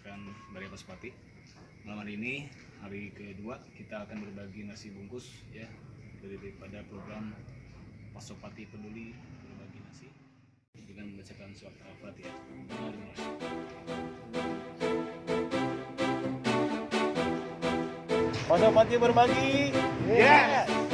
rekan dari Paspati. Malam hari ini, hari kedua, kita akan berbagi nasi bungkus ya daripada program Pasopati Peduli berbagi nasi dengan membacakan surat Al-Fatihah. Pasopati berbagi. Yes.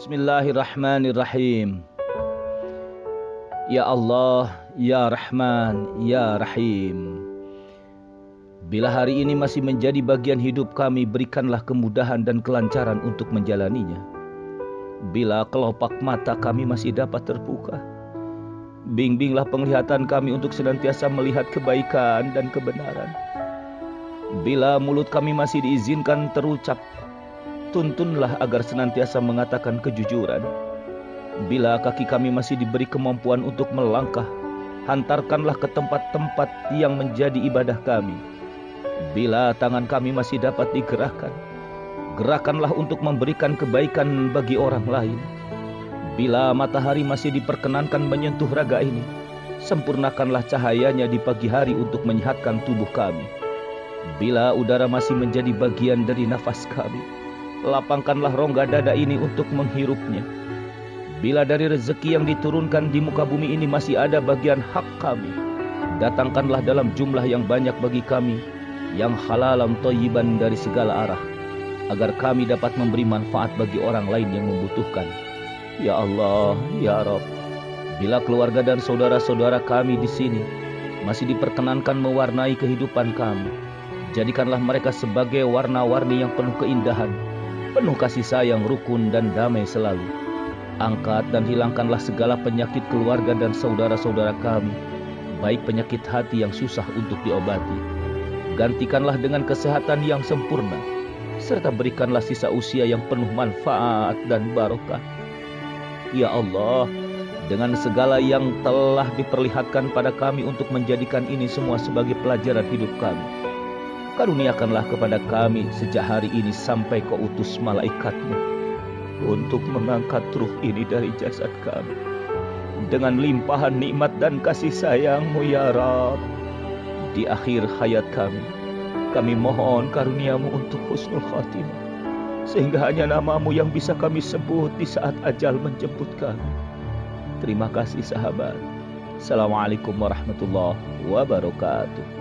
Bismillahirrahmanirrahim. Ya Allah, Ya Rahman, Ya Rahim. Bila hari ini masih menjadi bagian hidup kami, berikanlah kemudahan dan kelancaran untuk menjalaninya. Bila kelopak mata kami masih dapat terbuka, bimbinglah penglihatan kami untuk senantiasa melihat kebaikan dan kebenaran. Bila mulut kami masih diizinkan terucap, tuntunlah agar senantiasa mengatakan kejujuran. Bila kaki kami masih diberi kemampuan untuk melangkah, hantarkanlah ke tempat-tempat yang menjadi ibadah kami. Bila tangan kami masih dapat digerakkan, gerakanlah untuk memberikan kebaikan bagi orang lain. Bila matahari masih diperkenankan menyentuh raga ini, sempurnakanlah cahayanya di pagi hari untuk menyehatkan tubuh kami. Bila udara masih menjadi bagian dari nafas kami, lapangkanlah rongga dada ini untuk menghirupnya. Bila dari rezeki yang diturunkan di muka bumi ini masih ada bagian hak kami, datangkanlah dalam jumlah yang banyak bagi kami, yang halalan thayyiban dari segala arah, agar kami dapat memberi manfaat bagi orang lain yang membutuhkan. Ya Allah, Ya Rabb, bila keluarga dan saudara-saudara kami di sini masih diperkenankan mewarnai kehidupan kami, jadikanlah mereka sebagai warna-warni yang penuh keindahan, penuh kasih sayang, rukun dan damai selalu. Angkat dan hilangkanlah segala penyakit keluarga dan saudara-saudara kami, baik penyakit hati yang susah untuk diobati. Gantikanlah dengan kesehatan yang sempurna, serta berikanlah sisa usia yang penuh manfaat dan barokah. Ya Allah, dengan segala yang telah diperlihatkan pada kami untuk menjadikan ini semua sebagai pelajaran hidup kami, karuniakanlah kepada kami sejak hari ini sampai Kau utus malaikatmu untuk mengangkat ruh ini dari jasad kami dengan limpahan nikmat dan kasih sayang-Mu ya Rabb. Di akhir hayat kami mohon karuniamu untuk husnul khatimah, sehingga hanya nama-Mu yang bisa kami sebut di saat ajal menjemput kami. Terima kasih sahabat. Assalamualaikum warahmatullahi wabarakatuh.